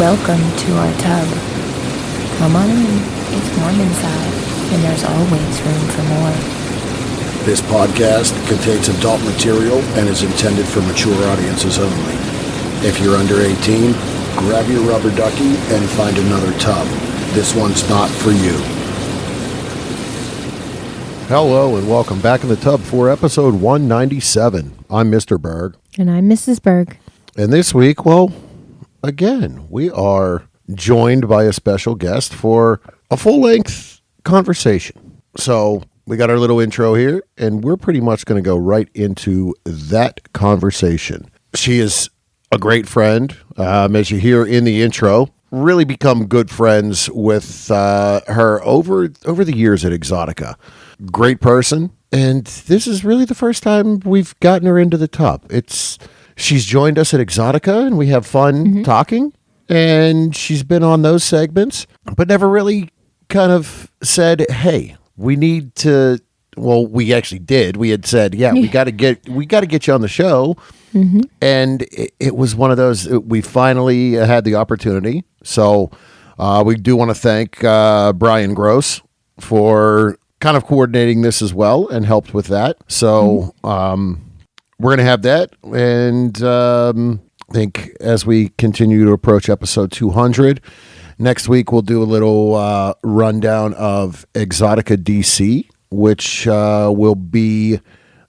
Welcome to our tub. Come on in. It's warm inside, and there's always room for more. This podcast contains adult material and is intended for mature audiences only. If you're under 18, grab your rubber ducky and find another tub. This one's not for you. Hello and welcome back in the tub for episode 197. I'm Mr. Berg. And I'm Mrs. Berg. And this week, well, again, we are joined by a special guest for a full-length conversation. So we got our little intro here, and we're pretty much going to go right into that conversation. She is a great friend, as you hear in the intro. Really become good friends with her over the years at Exotica. Great person, and this is really the first time we've gotten her into the tub. She's joined us at Exotica, and we have fun talking, and she's been on those segments, but never really kind of said, hey, we need to, well, we actually did. We had said, yeah, we got to get you on the show, and it was one of those, we finally had the opportunity, so we do want to thank Brian Gross for kind of coordinating this as well and helped with that. So we're going to have that. And I think as we continue to approach episode 200, next week we'll do a little rundown of Exotica DC, which will be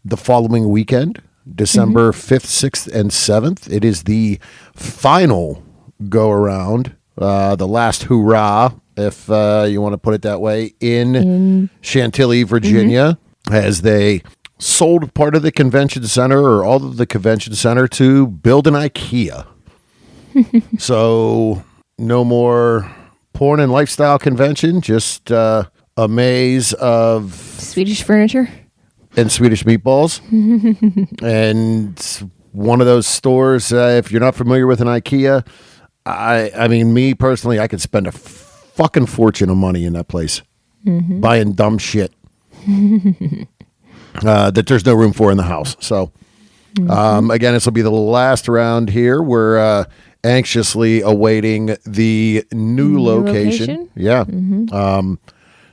the following weekend, December 5th, 6th, and 7th. It is the final go-around, the last hurrah, if you want to put it that way, in Chantilly, Virginia, as they sold part of the convention center or all of the convention center to build an IKEA. So no more porn and lifestyle convention, just a maze of Swedish furniture and Swedish meatballs. And one of those stores, if you're not familiar with an IKEA, I mean, me personally, I could spend a fucking fortune of money in that place buying dumb shit that there's no room for in the house. So again, this will be the last round here. We're anxiously awaiting the new location. Yeah.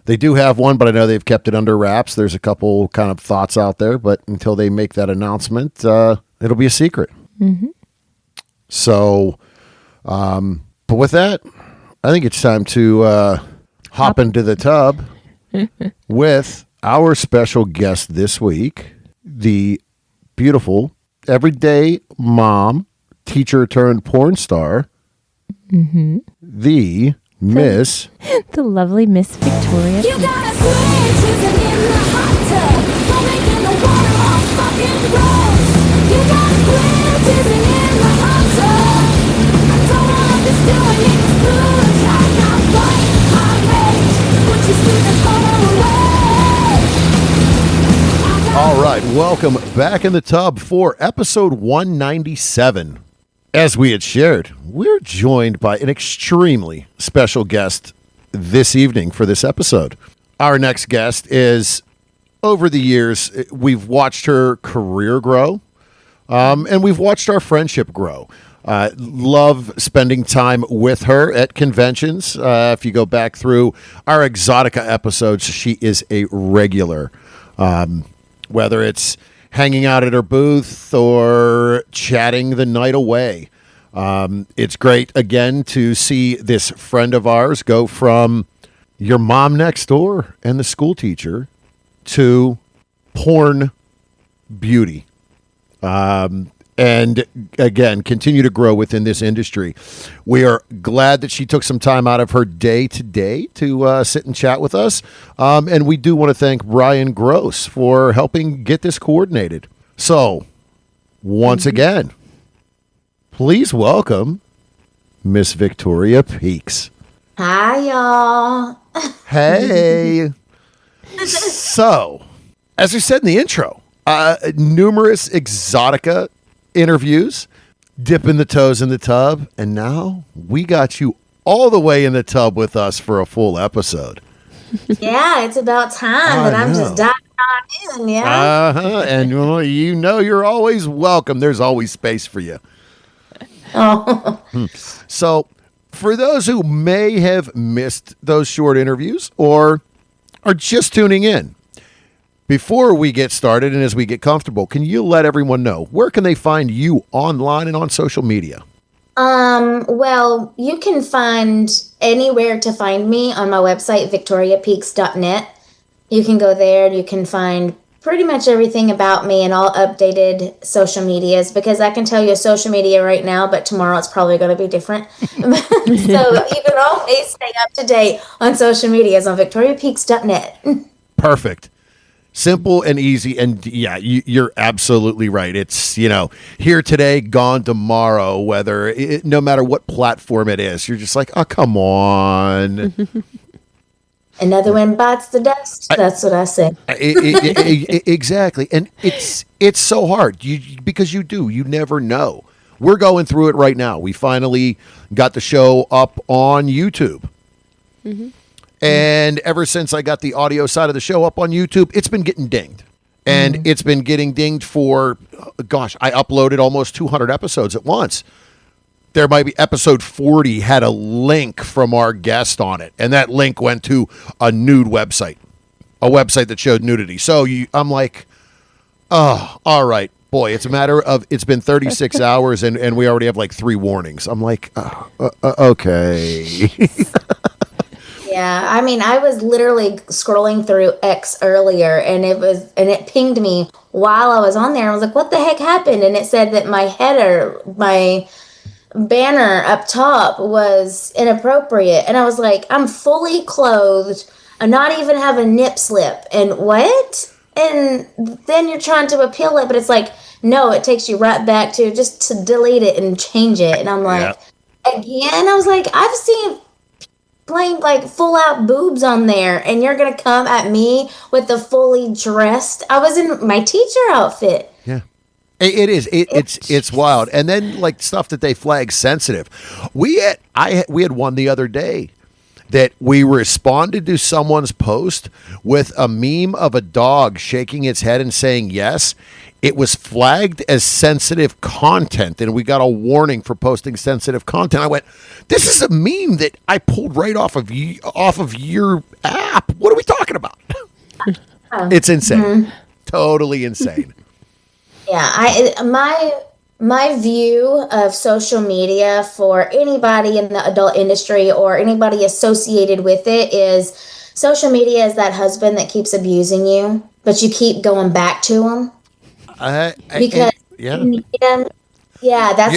They do have one, but I know they've kept it under wraps. There's a couple kind of thoughts out there, but until they make that announcement, it'll be a secret. So, but with that, I think it's time to hop into the tub with our special guest this week, the beautiful, everyday mom, teacher turned porn star, the Miss... the lovely Miss Victoria. You got a switch, isn't in the hot tub. Don't making the water all fucking gross. You got a switch, isn't in the hot tub. I don't know what this doing in this blue shot. Not fight, I rage. Put your students away. All right, welcome back in the tub for episode 197. As we had shared, we're joined by an extremely special guest this evening for this episode. Our next guest is, over the years, we've watched her career grow, and we've watched our friendship grow. Love spending time with her at conventions. If you go back through our Exotica episodes, she is a regular. Whether it's hanging out at her booth or chatting the night away. It's great, again, to see this friend of ours go from your mom next door and the school teacher to porn beauty. And again, continue to grow within this industry. We are glad that she took some time out of her day today to sit and chat with us. And we do want to thank Brian Gross for helping get this coordinated. So, once again, please welcome Miss Victoria Peaks. Hi, y'all. Hey. So, as we said in the intro, numerous Exotica interviews, dipping the toes in the tub, and now we got you all the way in the tub with us for a full episode. Yeah, it's about time that I'm just diving on in, yeah? And well, you know you're always welcome. There's always space for you. Oh. So For those who may have missed those short interviews or are just tuning in, before we get started and as we get comfortable, can you let everyone know where can they find you online and on social media? Well, you can find anywhere to find me on my website, victoriapeaks.net. You can go there and you can find pretty much everything about me and all updated social medias, because I can tell you social media right now, but tomorrow it's probably going to be different. So you can always stay up to date on social medias on victoriapeaks.net. Perfect. Simple and easy. And yeah, you're absolutely right. It's, here today, gone tomorrow, no matter what platform it is. You're just like, oh, come on. Another one bites the dust. That's what I said. Exactly. And it's so hard because you never know. We're going through it right now. We finally got the show up on YouTube. Mm-hmm. And ever since I got the audio side of the show up on YouTube, it's been getting dinged. And it's been getting dinged for, I uploaded almost 200 episodes at once. There might be episode 40 had a link from our guest on it. And that link went to a nude website, a website that showed nudity. So I'm like, oh, all right, boy, it's a matter of, it's been 36 hours and we already have like 3 warnings. I'm like, okay. Yeah, I mean, I was literally scrolling through X earlier, and it pinged me while I was on there. I was like, "What the heck happened?" And it said that my banner up top was inappropriate, and I was like, "I'm fully clothed. I not even have a nip slip, and what?" And then you're trying to appeal it, but it's like, no, it takes you right back to just to delete it and change it, and I'm like, again, I was like, I've seen plain like full out boobs on there, and you're gonna come at me with the fully dressed. I was in my teacher outfit. Yeah, it is. It's wild. And then like stuff that they flag sensitive. We had one the other day that we responded to someone's post with a meme of a dog shaking its head and saying yes. It was flagged as sensitive content, and we got a warning for posting sensitive content. I went, "This is a meme that I pulled right off of your app. What are we talking about?" It's insane, totally insane. Yeah, my view of social media for anybody in the adult industry or anybody associated with it is social media is that husband that keeps abusing you, but you keep going back to him. Because that's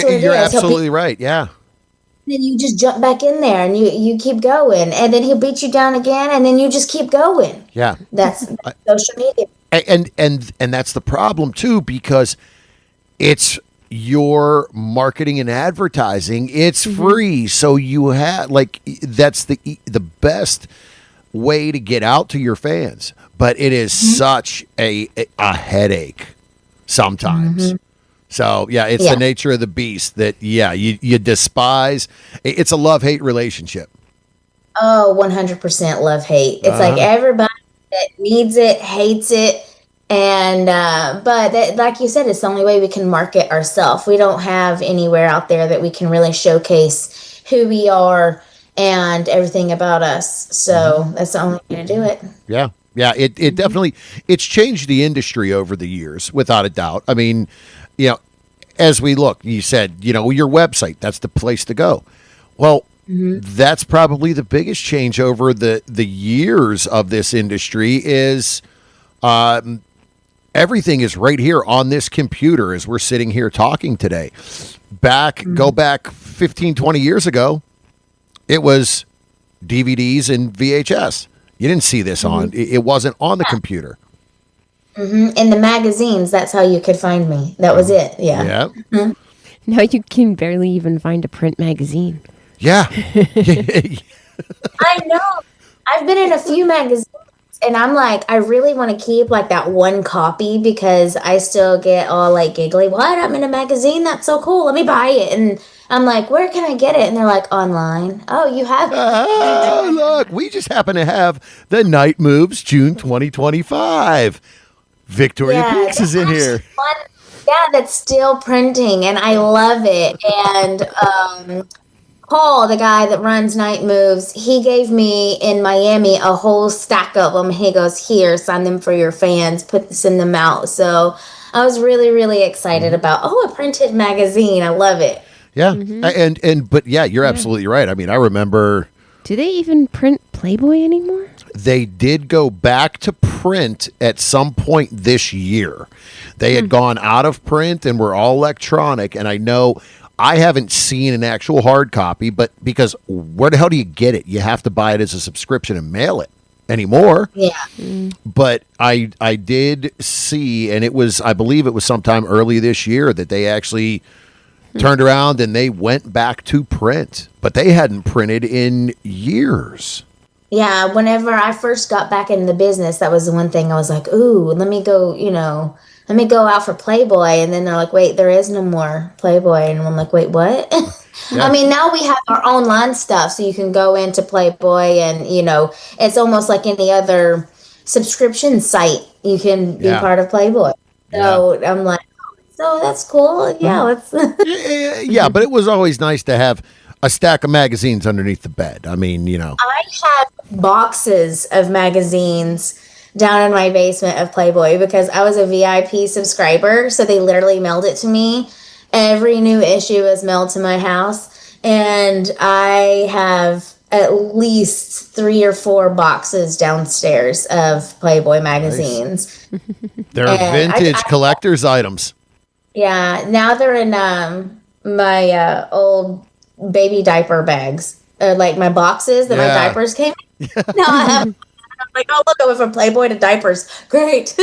what it is. You're absolutely right. Yeah. Then you just jump back in there and you keep going, and then he'll beat you down again, and then you just keep going. Yeah. That's social media. And that's the problem too, because it's your marketing and advertising. It's free, so you have that's the best way to get out to your fans. But it is such a headache sometimes. So it's the nature of the beast that you despise. It's a love-hate relationship. Oh, 100% love-hate. It's like everybody that needs it hates it, and but like you said, it's the only way we can market ourselves. We don't have anywhere out there that we can really showcase who we are and everything about us. So that's the only way to do it. Yeah. Yeah, it definitely, it's changed the industry over the years, without a doubt. I mean, as we look, you said, your website, that's the place to go. Well, that's probably the biggest change over the years of this industry is everything is right here on this computer as we're sitting here talking today. Go back 15, 20 years ago, it was DVDs and VHS. You didn't see this on. It wasn't on the computer. In the magazines, that's how you could find me. That was it. Yeah. Now you can barely even find a print magazine. Yeah. I know. I've been in a few magazines, and I'm like, I really want to keep like that one copy because I still get all like giggly. What? I'm in a magazine? That's so cool. Let me buy it. And I'm like, where can I get it? And they're like, online. Oh, you have it. Oh, look, we just happen to have the Night Moves June 2025. Victoria Peaks is in here. Fun. Yeah, that's still printing, and I love it. And Paul, the guy that runs Night Moves, he gave me in Miami a whole stack of them. He goes, here, sign them for your fans, send them out. So I was really, really excited about, a printed magazine. I love it. Yeah. But yeah, you're absolutely right. I mean, I remember. Do they even print Playboy anymore? They did go back to print at some point this year. They had gone out of print and were all electronic. And I know I haven't seen an actual hard copy, but because where the hell do you get it? You have to buy it as a subscription and mail it anymore. Yeah. But I did see, and I believe it was sometime early this year that they actually turned around and they went back to print, but they hadn't printed in years. Yeah, whenever I first got back in the business, that was the one thing I was like, ooh, let me go out for Playboy. And then they're like, wait, there is no more Playboy. And I'm like, wait, what? Yeah. I mean, now we have our online stuff, so you can go into Playboy and, it's almost like any other subscription site. You can be part of Playboy. So I'm like, so that's cool. Yeah, let's. Yeah, but it was always nice to have a stack of magazines underneath the bed. I mean, I have boxes of magazines down in my basement of Playboy because I was a VIP subscriber, so they literally mailed it to me. Every new issue is mailed to my house, and I have at least 3 or 4 boxes downstairs of Playboy magazines. Nice. They're vintage collector's items. Yeah, now they're in my old baby diaper bags, like my boxes that my diapers came in. Now I have. I'm like, oh, look, I went from Playboy to diapers. Great.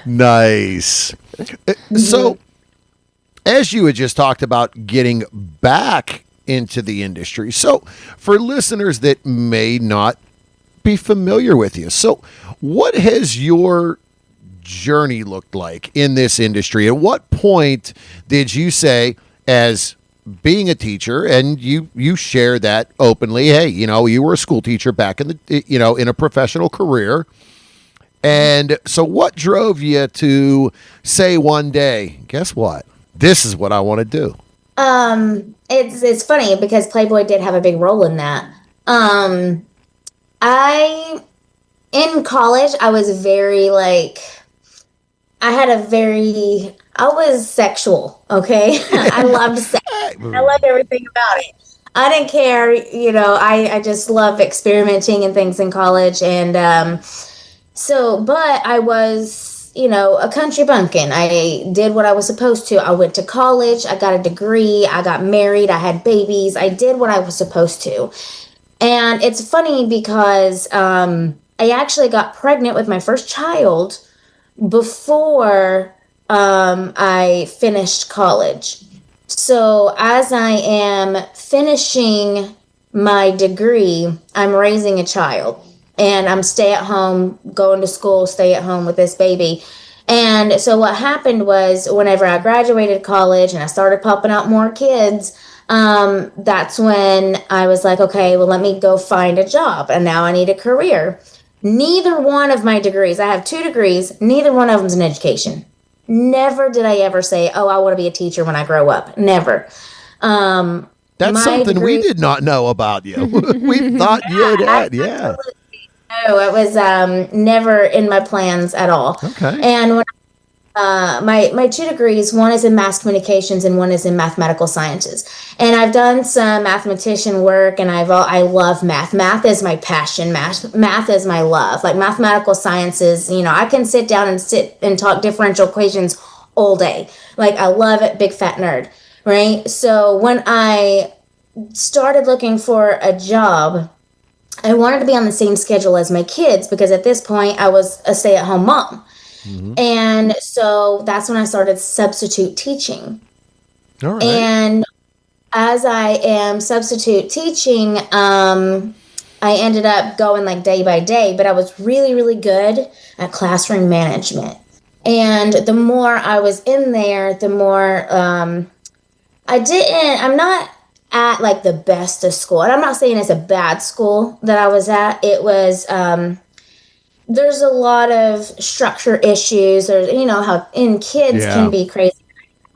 Nice. So, as you had just talked about getting back into the industry, so for listeners that may not be familiar with you, so what has your journey looked like in this industry? At what point did you say, as being a teacher, and you share that openly, hey, you were a school teacher back in the, in a professional career. And so what drove you to say one day, guess what? This is what I want to do. It's funny because Playboy did have a big role in that. In college, I was very I was sexual, okay? I loved sex. I loved everything about it. I didn't care, I just loved experimenting and things in college. And but I was, a country bumpkin. I did what I was supposed to. I went to college. I got a degree. I got married. I had babies. I did what I was supposed to. And it's funny because I actually got pregnant with my first child before I finished college. So as I am finishing my degree, I'm raising a child. And I'm stay at home, going to school, stay at home with this baby. And so what happened was whenever I graduated college and I started popping out more kids, that's when I was like, okay, well, let me go find a job. And now I need a career. Neither one of my degrees, I have 2 degrees, neither one of them's in education. Never did I ever say, oh, I want to be a teacher when I grow up. Never. That's something we did not know about you. We thought you had, yeah. No, it was never in my plans at all. Okay. And when my 2 degrees, one is in mass communications and one is in mathematical sciences. And I've done some mathematician work, and I love math. Math is my passion. Math is my love. Like mathematical sciences, I can sit down and talk differential equations all day. Like I love it, big fat nerd, right? So when I started looking for a job, I wanted to be on the same schedule as my kids because at this point I was a stay-at-home mom. Mm-hmm. And so that's when I started substitute teaching. All right. And as I am substitute teaching, I ended up going like day by day, but I was really, really good at classroom management. And the more I was in there, the more I'm not at like the best of school. And I'm not saying it's a bad school that I was at. It was, there's a lot of structure issues. There's, how kids can be crazy.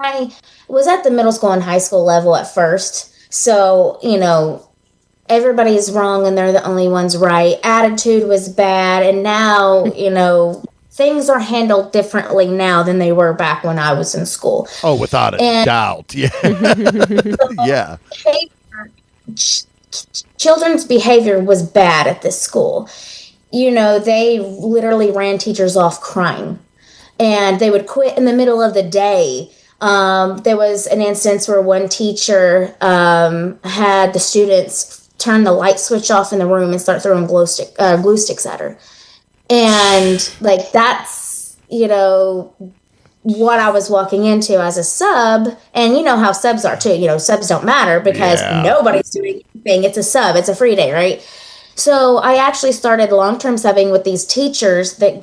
I I was at the middle school and high school level at first. So, everybody's wrong and they're the only ones right. Attitude was bad. And now, things are handled differently now than they were back when I was in school. Oh, without a doubt. Yeah. Yeah. Children's behavior was bad at this school. They literally ran teachers off crying. And they would quit in the middle of the day. There was an instance where one teacher had the students turn the light switch off in the room and start throwing glue sticks at her. And that's, what I was walking into as a sub. And you know how subs are too. Subs don't matter because nobody's doing anything. It's a sub. It's a free day, right? So I actually started long-term subbing with these teachers that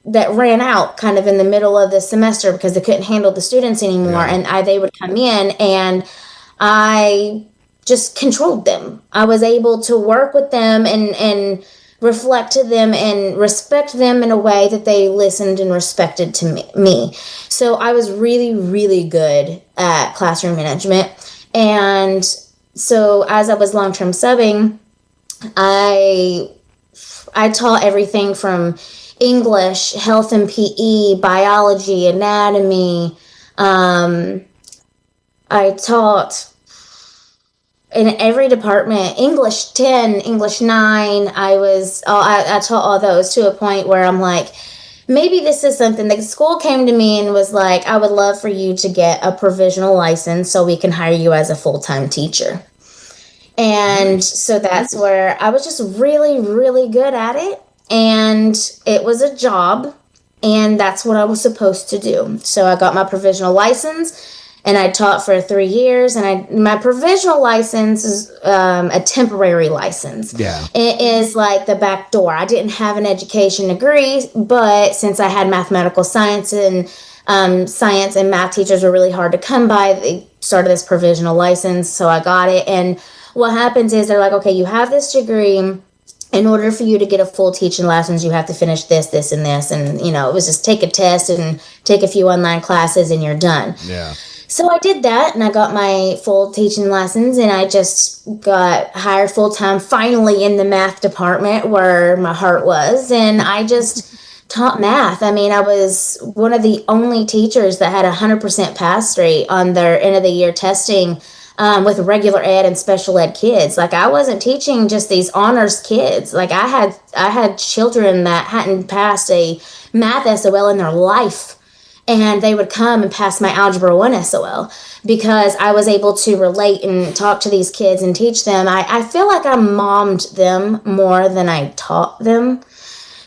ran out kind of in the middle of the semester because they couldn't handle the students anymore. Yeah. And they would come in and I just controlled them. I was able to work with them and reflect to them and respect them in a way that they listened and respected to me. So I was really, really good at classroom management. And so as I was long-term subbing, I taught everything from English, health and PE, biology, anatomy. I taught in every department, English 10, English 9. I taught all those to a point where I'm like, maybe this is something. The school came to me and was like, I would love for you to get a provisional license so we can hire you as a full-time teacher. And so that's where I was just really, really good at it. And it was a job, and that's what I was supposed to do. So I got my provisional license, and I taught for 3 years. And my provisional license is a temporary license. Yeah, it is like the back door. I didn't have an education degree, but since I had mathematical science and science and math teachers were really hard to come by, they started this provisional license. So I got it. And what happens is they're like, okay, you have this degree. In order for you to get a full teaching license, you have to finish this, this, and this. And, it was just take a test and take a few online classes and you're done. Yeah. So I did that and I got my full teaching license and I just got hired full-time finally in the math department where my heart was. And I just taught math. I mean, I was one of the only teachers that had 100% pass rate on their end of the year testing with regular ed and special ed kids. Like I wasn't teaching just these honors kids. Like I had children that hadn't passed a math SOL in their life. And they would come and pass my Algebra 1 SOL because I was able to relate and talk to these kids and teach them. I feel like I mommed them more than I taught them,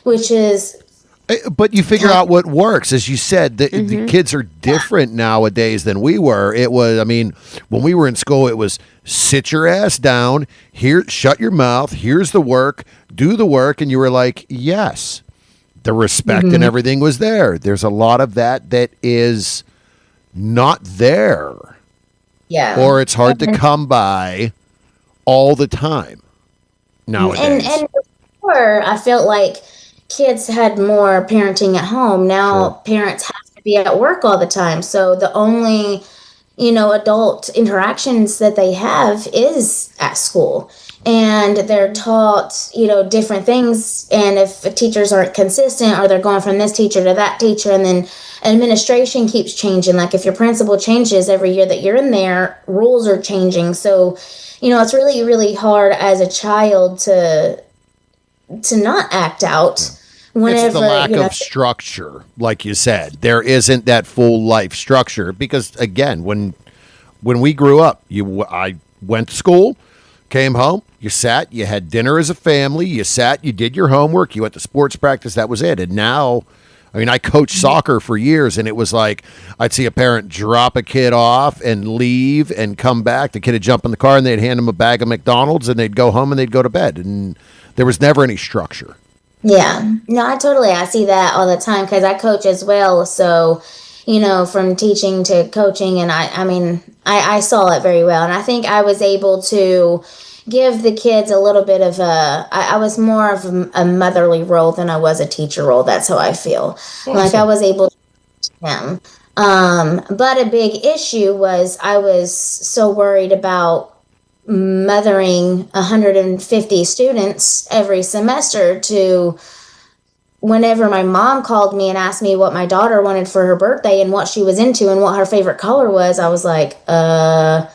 which is... But you figure out what works. As you said, the kids are different nowadays than we were. It was, when we were in school, it was sit your ass down, here, shut your mouth, here's the work, do the work. And you were like, yes, the respect and everything was there. There's a lot of that is not there. Yeah. Or it's hard to come by all the time nowadays. And before, I felt like kids had more parenting at home. Now parents have to be at work all the time. So the only, adult interactions that they have is at school. And they're taught, different things. And if teachers aren't consistent or they're going from this teacher to that teacher, and then administration keeps changing. Like if your principal changes every year that you're in there, rules are changing. So, it's really, really hard as a child to not act out. Whenever, it's the lack of structure, like you said. There isn't that full life structure because, again, when we grew up, I went to school, came home, you sat, you had dinner as a family, you sat, you did your homework, you went to sports practice, that was it. And now, I coached soccer for years, and it was like I'd see a parent drop a kid off and leave and come back. The kid would jump in the car, and they'd hand him a bag of McDonald's, and they'd go home, and they'd go to bed. And there was never any structure. Yeah, no, I see that all the time because I coach as well. So, from teaching to coaching, and I saw it very well. And I think I was able to give the kids a little bit of I was more of a motherly role than I was a teacher role. That's how I feel. Awesome. Like I was able to teach them But a big issue was I was so worried about mothering 150 students every semester to whenever my mom called me and asked me what my daughter wanted for her birthday and what she was into and what her favorite color was, I was like, her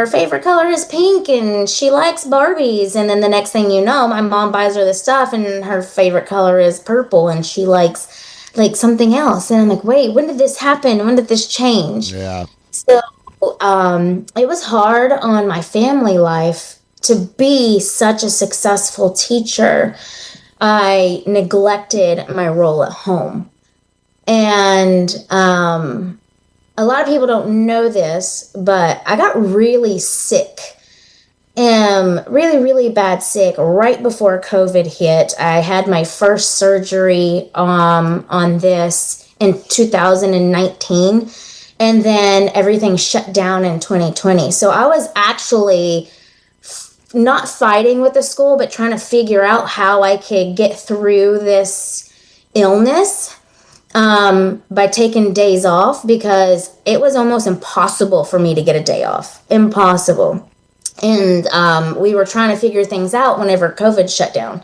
favorite color is pink and she likes Barbies. And then the next thing you know, my mom buys her this stuff and her favorite color is purple and she likes like something else. And I'm like, wait, when did this happen? When did this change? Yeah. So it was hard on my family life to be such a successful teacher. I neglected my role at home. And a lot of people don't know this, but I got really sick. Really, really bad sick right before COVID hit. I had my first surgery on this in 2019. And then everything shut down in 2020. So I was actually not fighting with the school, but trying to figure out how I could get through this illness by taking days off, because it was almost impossible for me to get a day off. Impossible. And we were trying to figure things out whenever COVID shut down.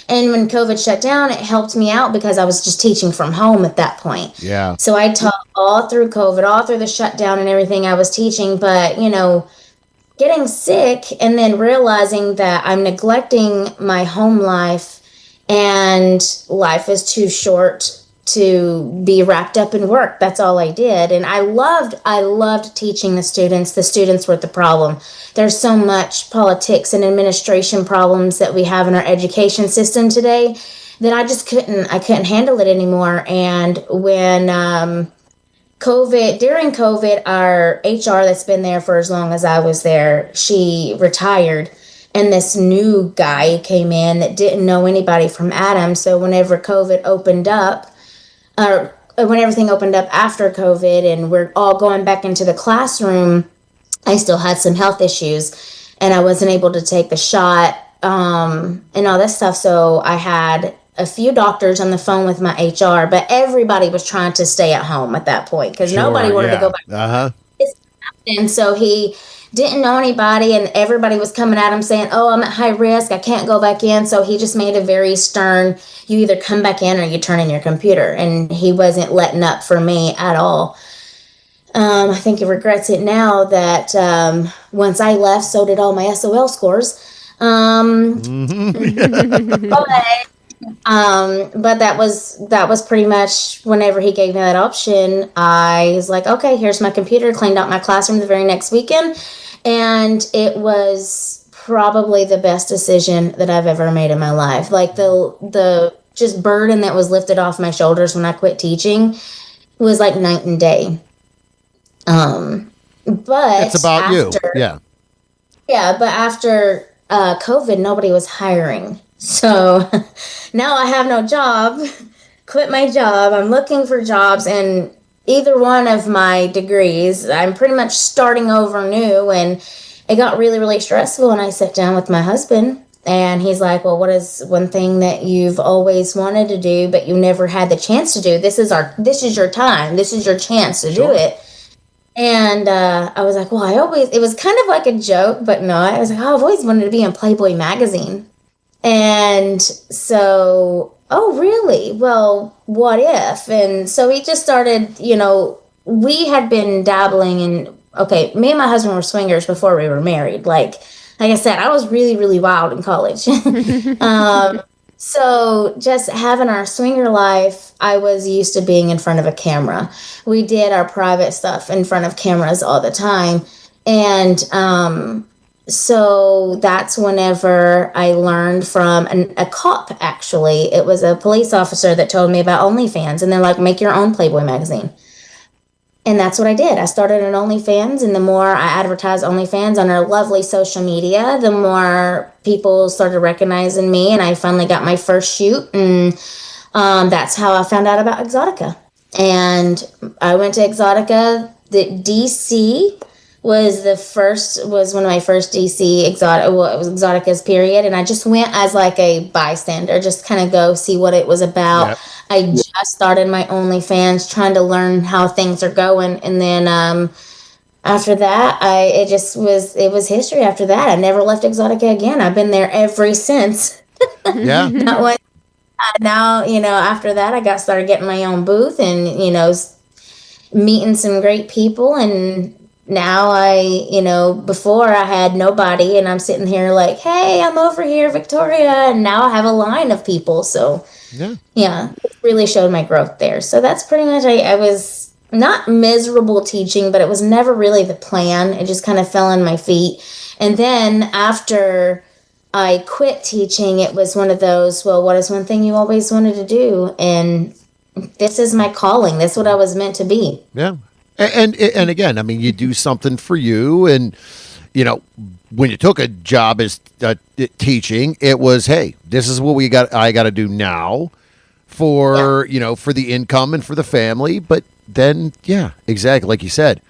And when COVID shut down, it helped me out because I was just teaching from home at that point. Yeah. So I taught all through COVID, all through the shutdown and everything I was teaching. But, you know, getting sick and then realizing that I'm neglecting my home life and life is too short to be wrapped up in work. That's all I did. And I loved teaching the students. The students were the problem. There's so much politics and administration problems that we have in our education system today that I just couldn't handle it anymore. And when during COVID, our HR that's been there for as long as I was there, she retired. And this new guy came in that didn't know anybody from Adam. So whenever COVID opened up, when everything opened up after COVID and we're all going back into the classroom, I still had some health issues and I wasn't able to take the shot and all this stuff. So I had a few doctors on the phone with my HR, but everybody was trying to stay at home at that point because nobody wanted to go back. Uh-huh. And so he didn't know anybody and everybody was coming at him saying, oh, I'm at high risk, I can't go back in. So he just made a very stern, you either come back in or you turn in your computer. And he wasn't letting up for me at all. I think he regrets it now that once I left, so did all my SOL scores. But that was pretty much whenever he gave me that option, I was like, okay, here's my computer, cleaned out my classroom the very next weekend. And it was probably the best decision that I've ever made in my life. Like the just burden that was lifted off my shoulders when I quit teaching was like night and day. But it's about you. Yeah. Yeah. But after COVID, nobody was hiring. So now I have no job, quit my job. I'm looking for jobs in either one of my degrees. I'm pretty much starting over new, and it got really, really stressful. And I sat down with my husband and he's like, well, what is one thing that you've always wanted to do, but you never had the chance to do? This is your time. This is your chance to do it. And I was like, well, it was kind of like a joke, but no, I was like, oh, I've always wanted to be in Playboy magazine. And so, oh, really? Well, what if? And so we just started, we had been dabbling in, okay, me and my husband were swingers before we were married. Like I said, I was really, really wild in college. So just having our swinger life, I was used to being in front of a camera. We did our private stuff in front of cameras all the time. And so that's whenever I learned from a cop, actually. It was a police officer that told me about OnlyFans. And they're like, make your own Playboy magazine. And that's what I did. I started an OnlyFans, and the more I advertised OnlyFans on our lovely social media, the more people started recognizing me, and I finally got my first shoot, and that's how I found out about Exotica. And I went to Exotica. The DC was one of my first DC exotic. Well, it was Exoticas period, and I just went as like a bystander, just kind of go see what it was about. Yep. I just started my OnlyFans, trying to learn how things are going, and then after that, it was history. After that, I never left Exotica again. I've been there ever since. Yeah. Not one. Now, after that, I got started getting my own booth, and meeting some great people, and now before I had nobody, and I'm sitting here like, hey, I'm over here, Victoria, and now I have a line of people. So yeah, it really showed my growth there. So that's pretty much, I was not miserable teaching, but it was never really the plan. It just kind of fell on my feet. And then after I quit teaching, it was one of those, well, what is one thing you always wanted to do? And this is my calling. This is what I was meant to be. Yeah. And again, I mean, you do something for you, and when you took a job as teaching, it was, hey, this is what I got to do now for for the income and for the family. But then, yeah, exactly like you said,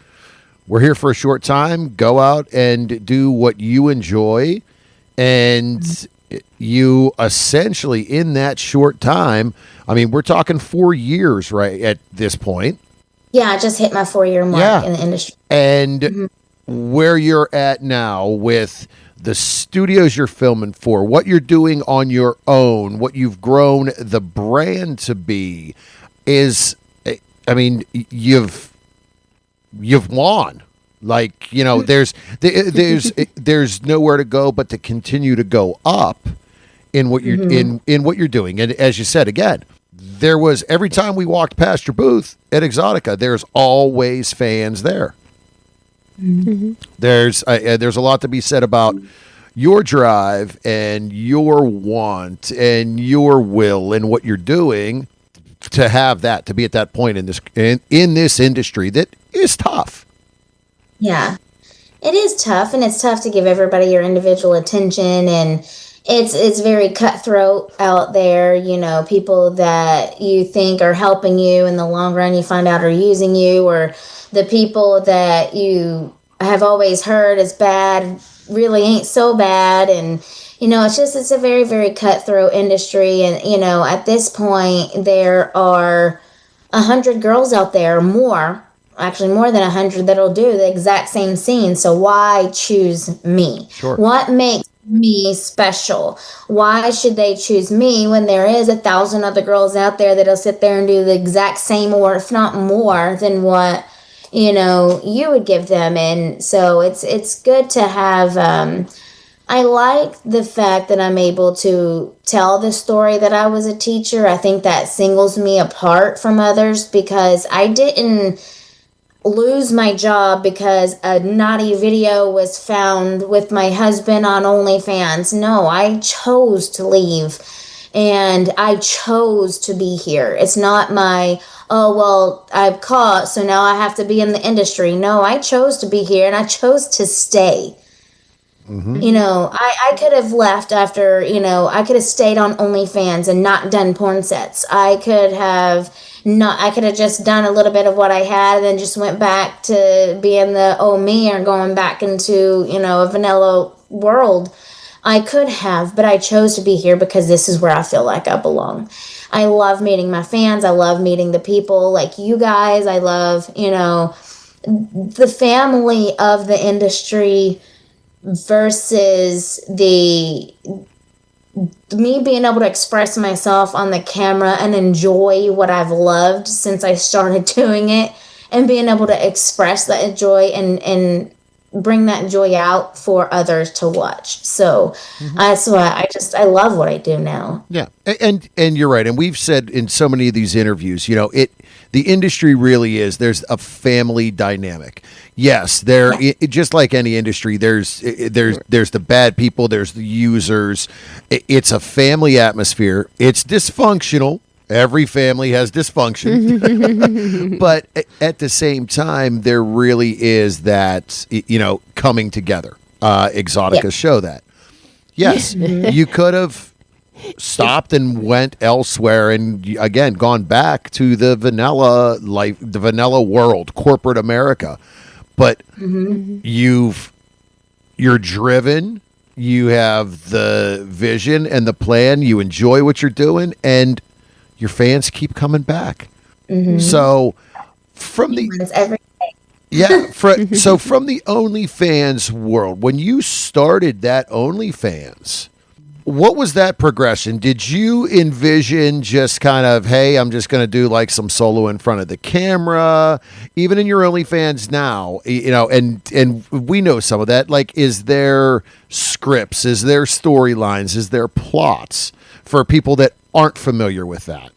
we're here for a short time. Go out and do what you enjoy, and you essentially in that short time. I mean, we're talking 4 years, right, at this point. Yeah, I just hit my 4-year mark in the industry. And where you're at now with the studios you're filming for, what you're doing on your own, what you've grown the brand to be, is, I mean, you've won. Like, there's nowhere to go but to continue to go up in what you're in what you're doing. And as you said again, there was, every time we walked past your booth at Exotica, there's always fans there. There's a lot to be said about your drive and your want and your will and what you're doing to have that, to be at that point in this industry that is tough. Yeah, it is tough, and it's tough to give everybody your individual attention, and it's very cutthroat out there. People that you think are helping you in the long run, you find out are using you, or the people that you have always heard is bad really ain't so bad. And it's a very, very cutthroat industry. And at this point, there are 100 girls out there, more than 100, that'll do the exact same scene. So why choose me? Sure. What makes me special? Why should they choose me when there is 1,000 other girls out there that'll sit there and do the exact same, or if not more than what you would give them? And so it's good to have I like the fact that I'm able to tell the story that I was a teacher. I think that singles me apart from others, because I didn't lose my job because a naughty video was found with my husband on OnlyFans. No, I chose to leave, and I chose to be here. It's not my, oh, well, I've caught, so now I have to be in the industry. No, I chose to be here, and I chose to stay. I could have left after, I could have stayed on OnlyFans and not done porn sets. I could have just done a little bit of what I had and then just went back to being the me, or going back into, a vanilla world. I could have, but I chose to be here because this is where I feel like I belong. I love meeting my fans. I love meeting the people like you guys. I love, the family of the industry versus me being able to express myself on the camera and enjoy what I've loved since I started doing it, and being able to express that joy and bring that joy out for others to watch. So that's why I love what I do now. Yeah. And you're right. And we've said in so many of these interviews, the industry really is, there's a family dynamic. Yes, just like any industry, there's the bad people, there's the users. It's a family atmosphere. It's dysfunctional. Every family has dysfunction. But at the same time, there really is that, coming together. Exotica show that. Yes, you could have stopped and went elsewhere and, again, gone back to the vanilla life, the vanilla world, corporate America. but you're driven, you have the vision and the plan, you enjoy what you're doing, and your fans keep coming back. So from the It's every so from the OnlyFans world, when you started that OnlyFans, what was that progression? Did you envision just kind of, hey, I'm just going to do like some solo in front of the camera, even in your OnlyFans now, you know, and we know some of that. Like, is there scripts? Is there storylines? Is there plots for people that aren't familiar with that?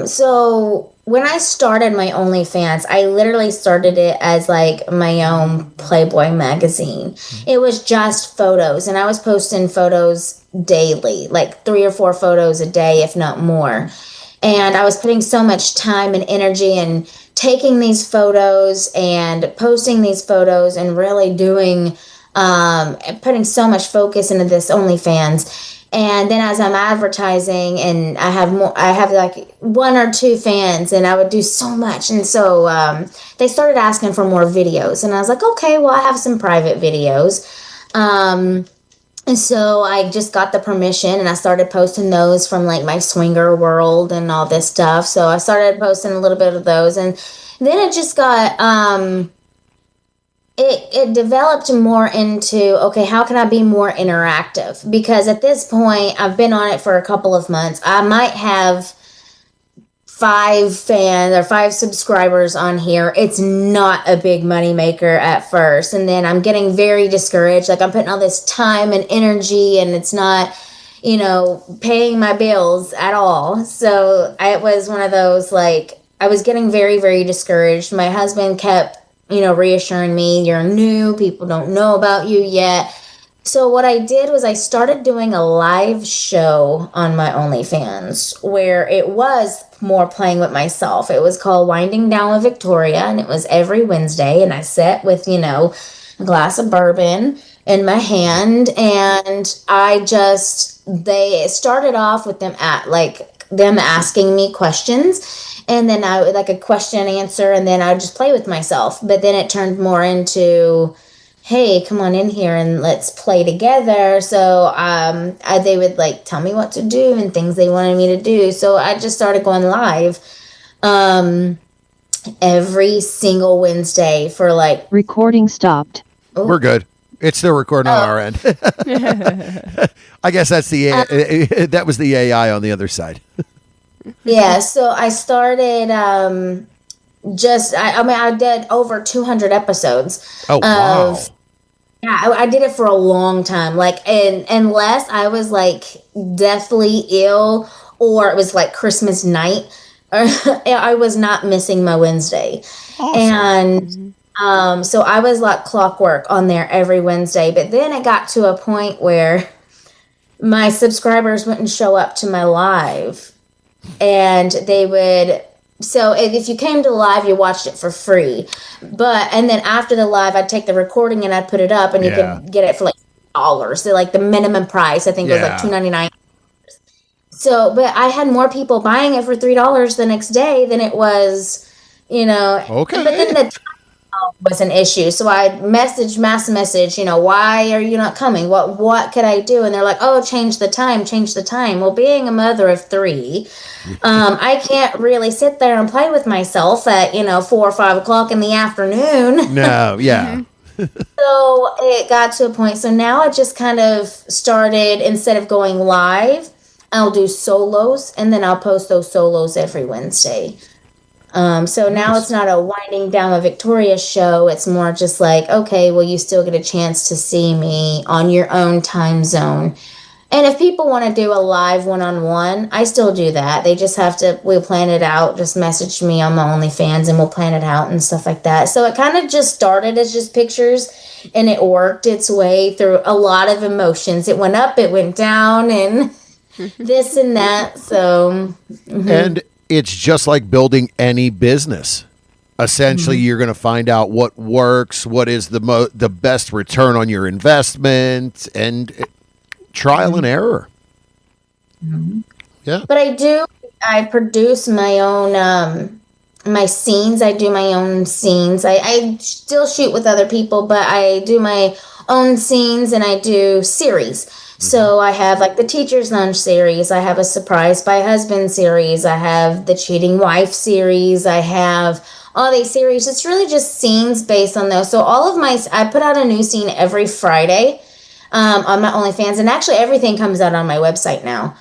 So when I started my OnlyFans, I literally started it as like my own Playboy magazine. It was just photos, and I was posting photos daily, like 3 or 4 photos a day, if not more. And I was putting so much time and energy in taking these photos and posting these photos and really doing, putting so much focus into this OnlyFans. And then as I'm advertising and I have like 1 or 2 fans, and I would do so much. And so they started asking for more videos, and I was like, okay, well, I have some private videos. And so I just got the permission, and I started posting those from like my swinger world and all this stuff. So I started posting a little bit of those, and then it just got, it developed more into, okay, how can I be more interactive? Because at this point, I've been on it for a couple of months. I might have 5 fans or 5 subscribers on here. It's not a big money maker at first. And then I'm getting very discouraged. Like, I'm putting all this time and energy, and it's not, you know, paying my bills at all. So it was one of those, like, I was getting very, very discouraged. My husband kept, you know, reassuring me, you're new, people don't know about you yet. So what I did was I started doing a live show on my OnlyFans where it was more playing with myself. It was called Winding Down with Victoria, and it was every Wednesday, and I sat with, you know, a glass of bourbon in my hand, and they started off with them asking me questions. And then I would like a question and answer, and then I would just play with myself. But then it turned more into, hey, come on in here and let's play together. So they would like tell me what to do and things they wanted me to do. So I just started going live every single Wednesday for like... Recording stopped. Oh. We're good. It's still recording on our end. I guess that's that was the AI on the other side. Yeah, so I started I did over 200 episodes. Oh, wow. Yeah, I did it for a long time. Like, and unless I was like deathly ill or it was like Christmas night, I was not missing my Wednesday. Awesome. And so I was like clockwork on there every Wednesday. But then it got to a point where my subscribers wouldn't show up to my live. And they would, so if you came to live, you watched it for free. And then after the live, I'd take the recording and I'd put it up, and you could get it for like $. So like the minimum price, I think, was like $2.99. So, but I had more people buying it for $3 the next day than it was, you know. Okay. But then the time was an issue. So I mass message, you know, why are you not coming? What could I do? And they're like, oh, change the time. Well, being a mother of 3, I can't really sit there and play with myself at, you know, 4 or 5 o'clock in the afternoon. No, yeah. So it got to a point. So now I just kind of started, instead of going live, I'll do solos, and then I'll post those solos every Wednesday. So now it's not a Winding Down a Victoria show. It's more just like, okay, well, you still get a chance to see me on your own time zone. And if people want to do a live one-on-one, I still do that. They just have to, we'll plan it out. Just message me on my OnlyFans and we'll plan it out and stuff like that. So it kind of just started as just pictures, and it worked its way through a lot of emotions. It went up, it went down, and this and that. So, and it's just like building any business. Essentially, you're going to find out what works, what is the best return on your investment, and trial and error. Yeah. But I produce my own my scenes. I do my own scenes. I still shoot with other people, but I do my own scenes and I do series. So I have like the Teacher's Lunch series. I have a Surprise by Husband series. I have the Cheating Wife series. I have all these series. It's really just scenes based on those. So all of I put out a new scene every Friday on my OnlyFans, and actually everything comes out on my website now.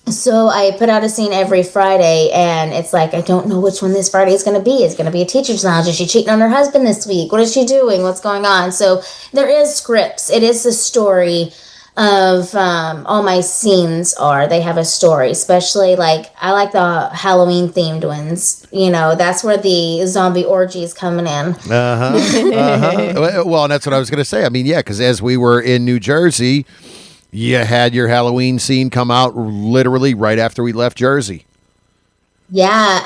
So I put out a scene every Friday, and it's like, I don't know which one this Friday is going to be. It's going to be a teacher's lounge. Is she cheating on her husband this week? What is she doing? What's going on? So there is scripts. It is the story of all my scenes they have a story, especially like I like the Halloween themed ones. You know, that's where the zombie orgy is coming in. Well, and that's what I was going to say. I mean, yeah, because as we were in New Jersey, you had your Halloween scene come out literally right after we left Jersey. Yeah,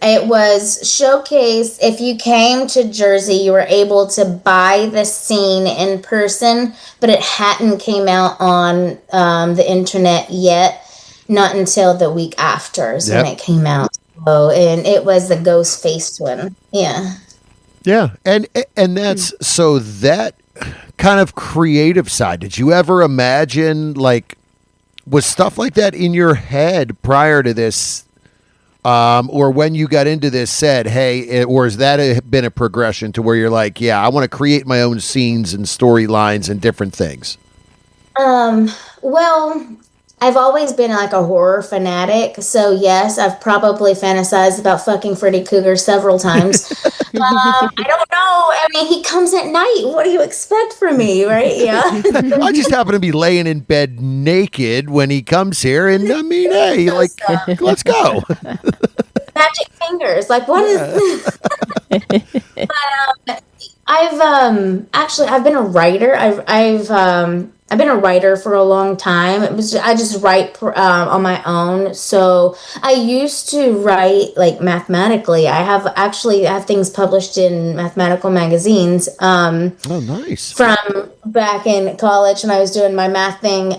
it was showcased. If you came to Jersey, you were able to buy the scene in person, but it hadn't came out on the internet yet. Not until the week after is when it came out. So, and it was the ghost faced one. Yeah. Yeah, and that's so that kind of creative side. Did you ever imagine, like, was stuff like that in your head prior to this, or when you got into this said, hey, or has that been a progression to where you're like, yeah, I want to create my own scenes and storylines and different things? Well, I've always been like a horror fanatic, so yes, I've probably fantasized about fucking Freddy Krueger several times. I don't know. I mean, he comes at night. What do you expect from me, right? Yeah. I just happen to be laying in bed naked when he comes here, and I mean, hey, like, let's go. Magic fingers. Like, what is this? But I've been a writer. I've been a writer for a long time. I just write on my own. So I used to write like mathematically. I have things published in mathematical magazines. Oh, nice. From back in college when I was doing my math thing.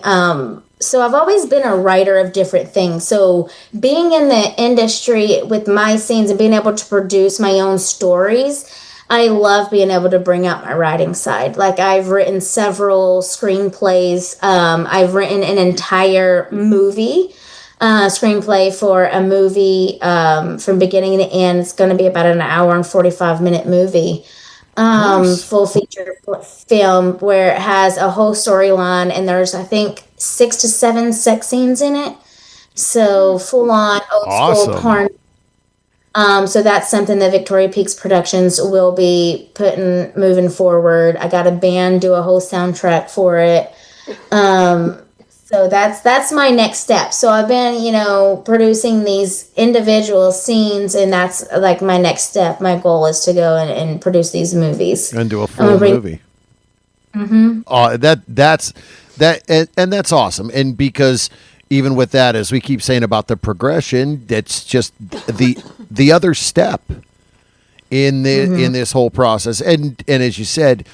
So I've always been a writer of different things. So being in the industry with my scenes and being able to produce my own stories, I love being able to bring out my writing side. Like I've written several screenplays. I've written an entire movie, screenplay for a movie from beginning to end. It's going to be about an hour and 45-minute movie. Nice. Full feature film where it has a whole storyline, and there's, I think, 6 to 7 sex scenes in it. So full on old school porn. So that's something that Victoria Peaks Productions will be moving forward. I got a band do a whole soundtrack for it. So that's my next step. So I've been, producing these individual scenes, and that's like my next step. My goal is to go and produce these movies and do a full movie. Mm-hmm. That's awesome. And because even with that, as we keep saying about the progression, that's just the other step in in this whole process. And as you said,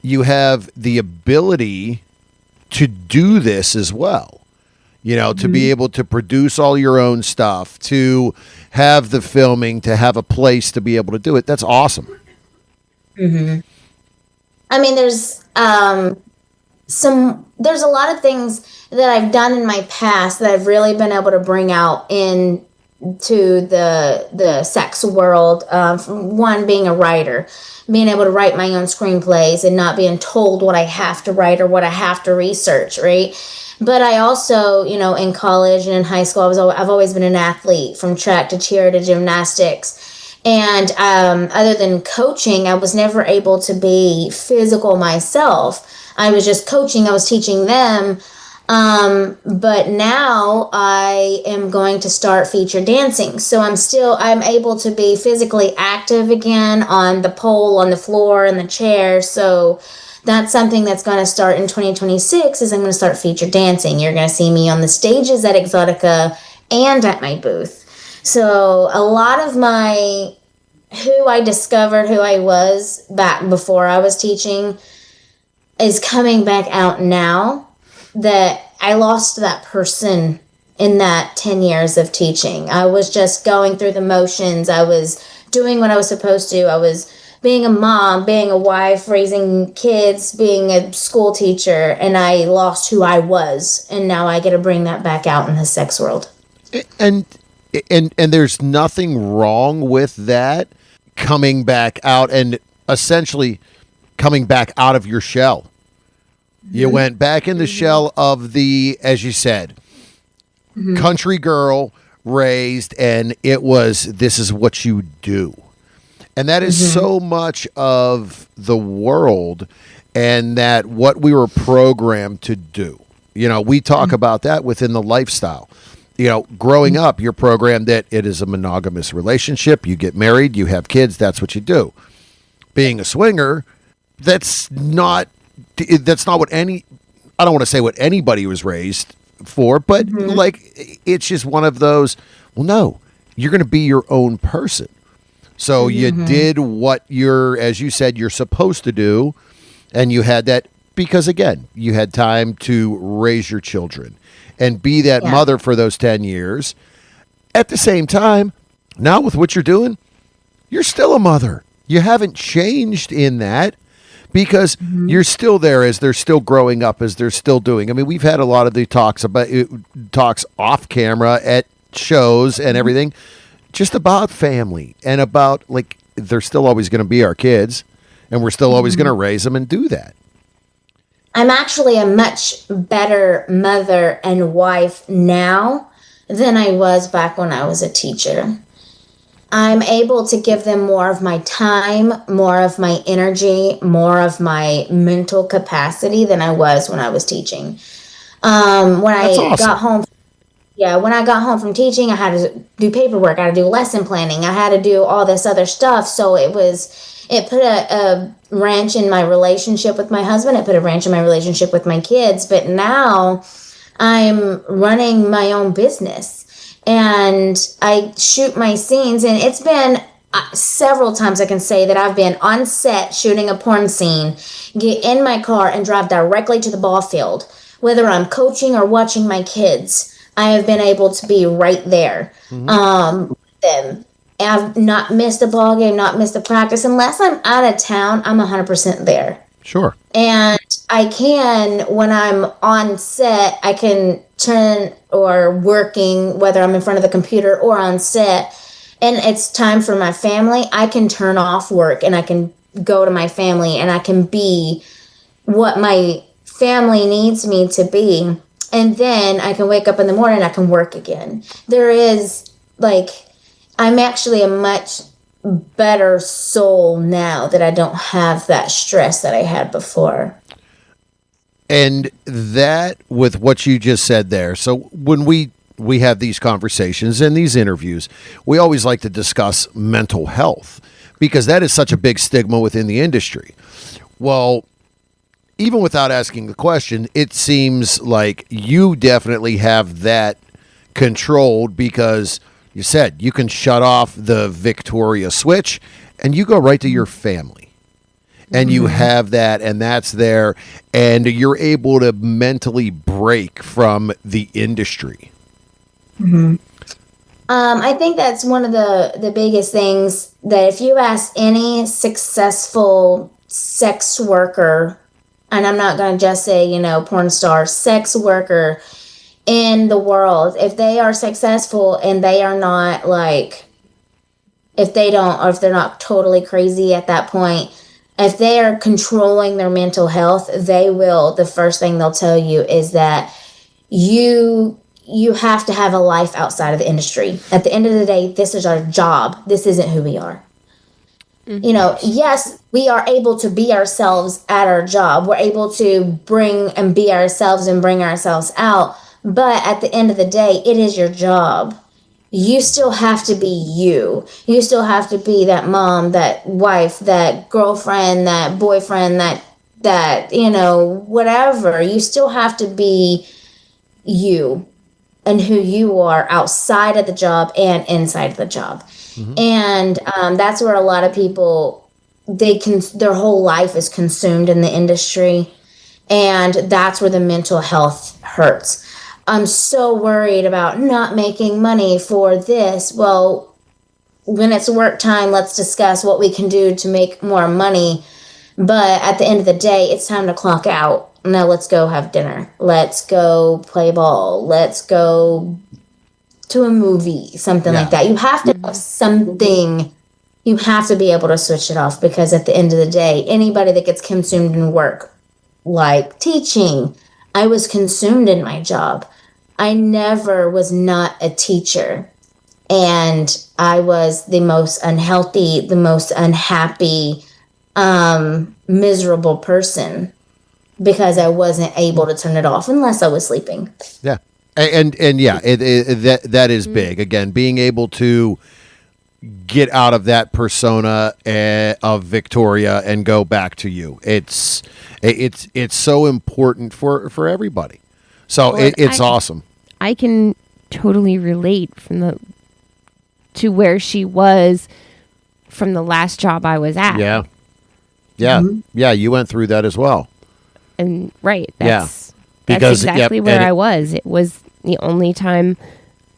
you have the ability to do this as well. To be able to produce all your own stuff, to have the filming, to have a place to be able to do it. That's awesome. Mm-hmm. I mean, there's a lot of things that I've done in my past that I've really been able to bring out into the sex world. One, being a writer, being able to write my own screenplays and not being told what I have to write or what I have to research, right? But I also, in college and in high school, I've always been an athlete, from track to cheer to gymnastics. And other than coaching, I was never able to be physical myself. I was just coaching. I was teaching them. But now I am going to start feature dancing. So I'm able to be physically active again on the pole, on the floor, and the chair. So that's something that's going to start in 2026 is I'm going to start feature dancing. You're going to see me on the stages at Exotica and at my booth. So a lot of who I discovered who I was back before I was teaching is coming back out now that I lost that person in that 10 years of teaching. I was just going through the motions. I was doing what I was supposed to. I was being a mom, being a wife, raising kids, being a school teacher, and I lost who I was. And now I get to bring that back out in the sex world. And there's nothing wrong with that, coming back out and essentially coming back out of your shell. You went back in the shell of the, as you said, country girl raised, and it was, this is what you do. And that is so much of the world, and that what we were programmed to do. You know, we talk about that within the lifestyle. You know, growing up, you're programmed that it is a monogamous relationship. You get married, you have kids, that's what you do. Being a swinger, that's not what any, I don't want to say what anybody was raised for, but like, it's just one of those, well, no, you're going to be your own person. So you did what you're, as you said, you're supposed to do. And you had that because, again, you had time to raise your children and be that mother for those 10 years. At the same time, now with what you're doing, you're still a mother. You haven't changed in that, because you're still there as they're still growing up, as they're still doing. I mean, we've had a lot of the talks off camera at shows and everything, just about family and about, like, they're still always going to be our kids, and we're still always going to raise them and do that. I'm actually a much better mother and wife now than I was back when I was a teacher. I'm able to give them more of my time, more of my energy, more of my mental capacity than I was when I was teaching. When I got home, when I got home from teaching, I had to do paperwork. I had to do lesson planning. I had to do all this other stuff. So it put a wrench in my relationship with my husband. It put a wrench in my relationship with my kids. But now I'm running my own business. And I shoot my scenes, and it's been several times I can say that I've been on set shooting a porn scene, get in my car and drive directly to the ball field. Whether I'm coaching or watching my kids, I have been able to be right there with them. I've not missed a ball game, not missed a practice. Unless I'm out of town, I'm 100% there. Sure. And I can, when I'm on set, I can turn, or working, whether I'm in front of the computer or on set, and it's time for my family, I can turn off work and I can go to my family and I can be what my family needs me to be. And then I can wake up in the morning and I can work again. There is, like, I'm actually a much better soul now that I don't have that stress that I had before. And that, with what you just said there, so when we have these conversations and these interviews, we always like to discuss mental health, because that is such a big stigma within the industry. Well, even without asking the question, it seems like you definitely have that controlled, because you said you can shut off the Victoria switch and you go right to your family. And you have that, and that's there, and you're able to mentally break from the industry. I think that's one of the biggest things, that if you ask any successful sex worker, and I'm not going to just say, porn star, sex worker in the world, if they are successful and they are not if they're not totally crazy at that point, if they are controlling their mental health, the first thing they'll tell you is that you have to have a life outside of the industry. At the end of the day, this is our job. This isn't who we are. Yes, we are able to be ourselves at our job. We're able to bring and be ourselves and bring ourselves out. But at the end of the day, it is your job. You still have to be you. You still have to be that mom, that wife, that girlfriend, that boyfriend, that whatever. You still have to be you and who you are outside of the job and inside of the job. And that's where a lot of people, their whole life is consumed in the industry. And that's where the mental health hurts. I'm so worried about not making money for this. Well, when it's work time, let's discuss what we can do to make more money. But at the end of the day, it's time to clock out. Now let's go have dinner. Let's go play ball. Let's go to a movie, something like that. You have to have something. You have to be able to switch it off, because at the end of the day, anybody that gets consumed in work, like teaching, I was consumed in my job. I never was not a teacher. And I was the most unhealthy, the most unhappy, miserable person, because I wasn't able to turn it off unless I was sleeping. Yeah. And yeah, that is big. Again, being able to get out of that persona of Victoria and go back to you. It's so important for everybody. So it's awesome. I can totally relate to where she was from the last job I was at. Yeah. Yeah. Mm-hmm. Yeah. You went through that as well. And right. Because that's exactly where I was. It was the only time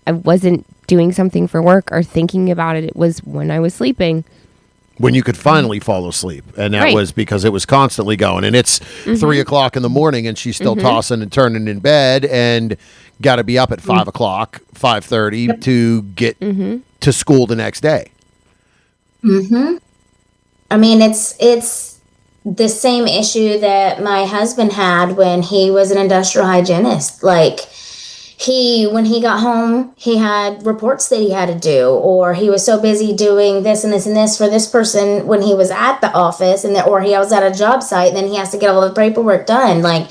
I wasn't doing something for work or thinking about it. It was when I was sleeping. When you could finally fall asleep. And that was because it was constantly going. And it's 3 o'clock in the morning and she's still tossing and turning in bed and got to be up at 5 o'clock, 5:30 to get to school the next day. I mean, it's the same issue that my husband had when he was an industrial hygienist. Like, when he got home, he had reports that he had to do, or he was so busy doing this and this and this for this person when he was at the office, or he was at a job site, and then he has to get all the paperwork done. Like,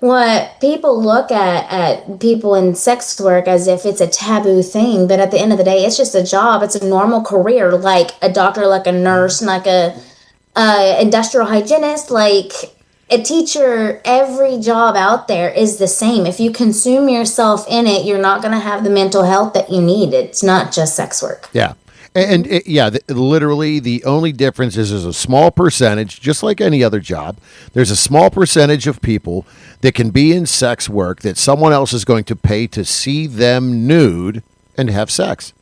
what people look at people in sex work as if it's a taboo thing, but at the end of the day, it's just a job. It's a normal career, like a doctor, like a nurse, like a industrial hygienist, like a teacher. Every job out there is the same. If you consume yourself in it, you're not going to have the mental health that you need. It's not just sex work. Yeah. And literally the only difference is there's a small percentage, just like any other job, there's a small percentage of people that can be in sex work that someone else is going to pay to see them nude and have sex.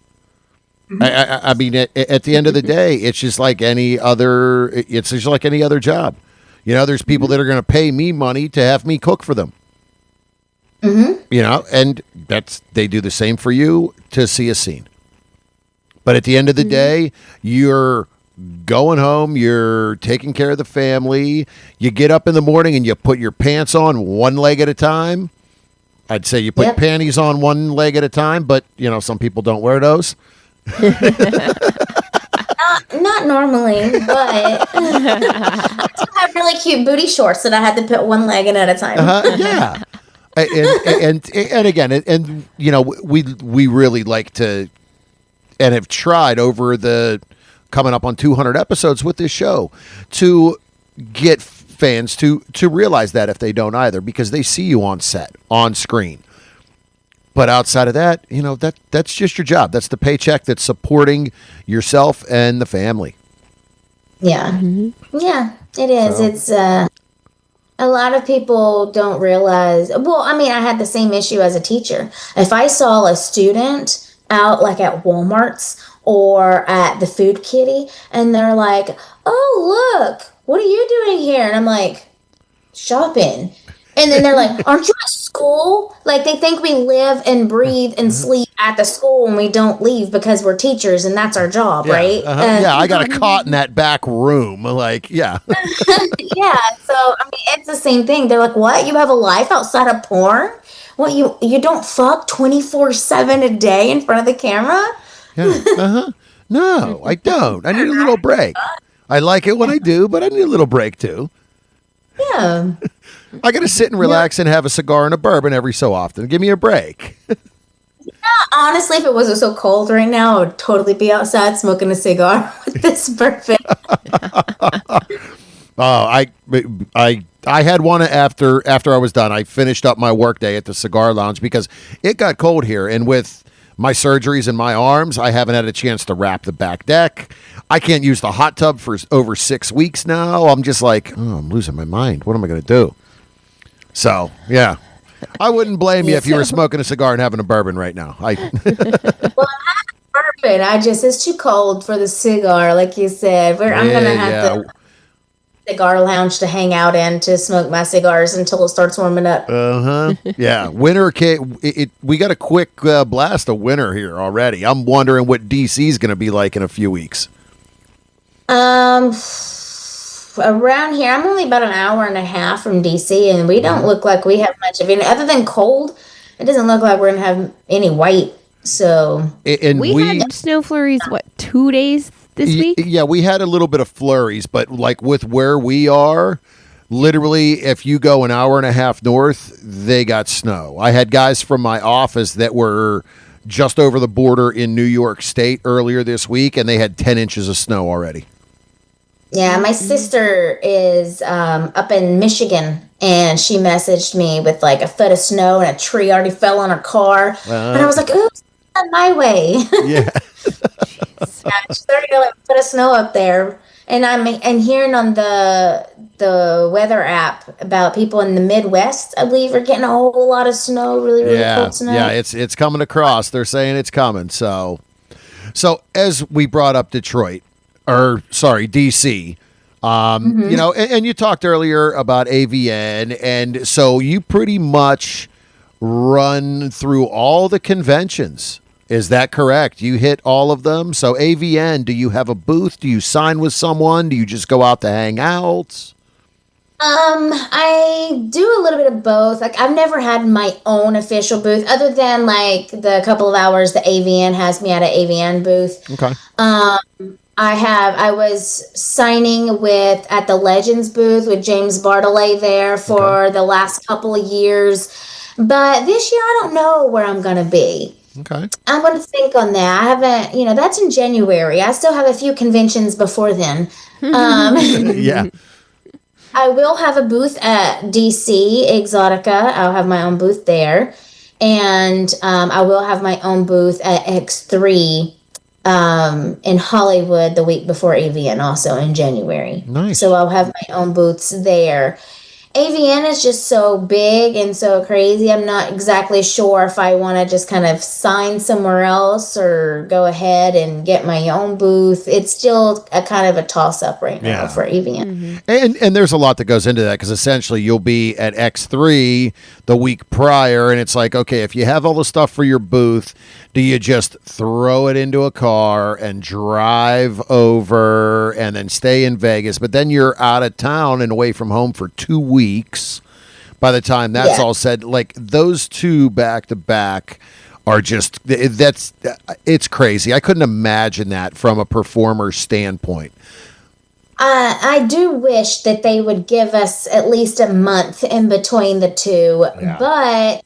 I mean, at the end of the day, it's just like any other. It's just like any other job. You know, there's people that are going to pay me money to have me cook for them. You know, and they do the same for you to see a scene. But at the end of the day, you're going home, you're taking care of the family. You get up in the morning and you put your pants on one leg at a time. I'd say you put panties on one leg at a time, but you know, some people don't wear those. Not normally, but I have really cute booty shorts that I had to put one leg in at a time. Yeah, and again, and you know, we really like to, and have tried over the coming up on 200 episodes with this show to get fans to realize that if they don't either, because they see you on set, on screen. But outside of that, you know, that's just your job. That's the paycheck that's supporting yourself and the family. Yeah. Yeah, it is. So. It's a lot of people don't realize. Well, I mean, I had the same issue as a teacher. If I saw a student out like at Walmart's or at the Food Kitty and they're like, "Oh, look, what are you doing here?" And I'm like, "Shopping." And then they're like, "Aren't you at school?" Like, they think we live and breathe and sleep at the school and we don't leave because we're teachers and that's our job, right? Yeah, I got a cot in that back room. Like, yeah. Yeah, so, I mean, it's the same thing. They're like, "What? You have a life outside of porn? What, you don't fuck 24/7 a day in front of the camera?" Yeah, No, I don't. I need a little break. I like it when I do, but I need a little break too. Yeah. I got to sit and relax and have a cigar and a bourbon every so often. Give me a break. Honestly, if it wasn't so cold right now, I would totally be outside smoking a cigar with this bourbon. I had one after I was done. I finished up my workday at the cigar lounge because it got cold here, and with my surgeries in my arms, I haven't had a chance to wrap the back deck. I can't use the hot tub for over 6 weeks now. I'm just like, I'm losing my mind. What am I going to do? So, yeah. I wouldn't blame you if you were smoking a cigar and having a bourbon right now. Well, I'm having bourbon. It's too cold for the cigar, like you said. I'm gonna have the cigar lounge to hang out in to smoke my cigars until it starts warming up. Yeah, winter. We got a quick blast of winter here already. I'm wondering what DC is going to be like in a few weeks. Around here, I'm only about an hour and a half from DC, and we don't look like we have much of any other than cold. It doesn't look like we're gonna have any white. So we had snow flurries. 2 days this week? Yeah, we had a little bit of flurries, but like with where we are, literally, if you go an hour and a half north, they got snow. I had guys from my office that were just over the border in New York State earlier this week, and they had 10 inches of snow already. Yeah, my sister is up in Michigan, and she messaged me with like a foot of snow and a tree already fell on her car. And I was like, oops, not my way. Yeah. She's already got like a foot of snow up there. And I'm hearing on the weather app about people in the Midwest, I believe, are getting a whole lot of snow, really cold snow. Yeah, it's coming across. They're saying it's coming. So as we brought up DC, you know, and you talked earlier about AVN, and so you pretty much run through all the conventions. Is that correct? You hit all of them. So AVN, do you have a booth? Do you sign with someone? Do you just go out to hang out? I do a little bit of both. Like, I've never had my own official booth other than like the couple of hours the AVN has me at an AVN booth. Okay. I was signing at the Legends booth with James Bartolet there for the last couple of years. But this year, I don't know where I'm going to be. Okay. I'm going to think on that. I haven't, that's in January. I still have a few conventions before then. Yeah. I will have a booth at DC Exotica. I'll have my own booth there. And I will have my own booth at X3 in Hollywood the week before AVN, also in January. Nice. So I'll have my own booths there. AVN is just so big and so crazy. I'm not exactly sure if I want to just kind of sign somewhere else or go ahead and get my own booth. It's still a kind of a toss-up right now for AVN. And there's a lot that goes into that, because essentially you'll be at X3 the week prior, and it's like, okay, if you have all the stuff for your booth, do you just throw it into a car and drive over and then stay in Vegas? But then you're out of town and away from home for 2 weeks by the time that's all said. Like, those two back to back are just, it's crazy. I couldn't imagine that from a performer's standpoint. I do wish that they would give us at least a month in between the two, but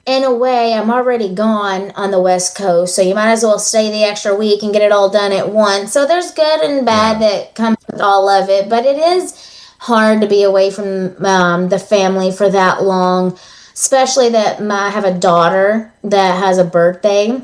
in a way, I'm already gone on the West Coast, so you might as well stay the extra week and get it all done at once. So there's good and bad that comes with all of it, but it is hard to be away from the family for that long, especially that I have a daughter that has a birthday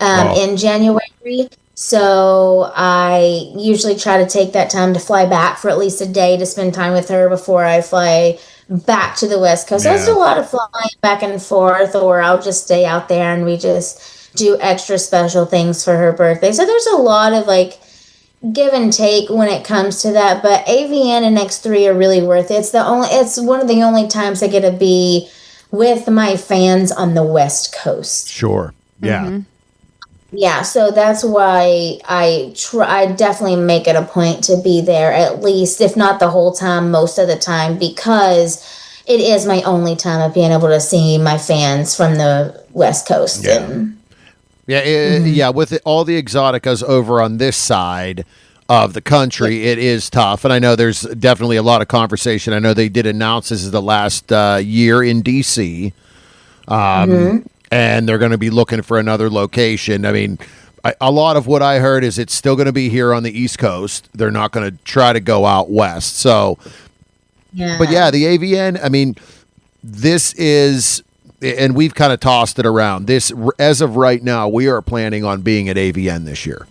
in January. So I usually try to take that time to fly back for at least a day to spend time with her before I fly back to the West Coast. So it's a lot of flying back and forth, or I'll just stay out there and we just do extra special things for her birthday. So there's a lot of like give and take when it comes to that. But AVN and X3 are really worth it. It's one of the only times I get to be with my fans on the West Coast. Sure. Yeah. Mm-hmm. Yeah, so that's why I definitely make it a point to be there, at least, if not the whole time, most of the time, because it is my only time of being able to see my fans from the West Coast. Yeah. With all the Exoticas over on this side of the country, it is tough. And I know there's definitely a lot of conversation. I know they did announce this is the last year in D.C., and they're going to be looking for another location. I mean, a lot of what I heard is it's still going to be here on the East Coast. They're not going to try to go out west. So, but yeah, the AVN, I mean, this is, and we've kind of tossed it around. This, as of right now, we are planning on being at AVN this year.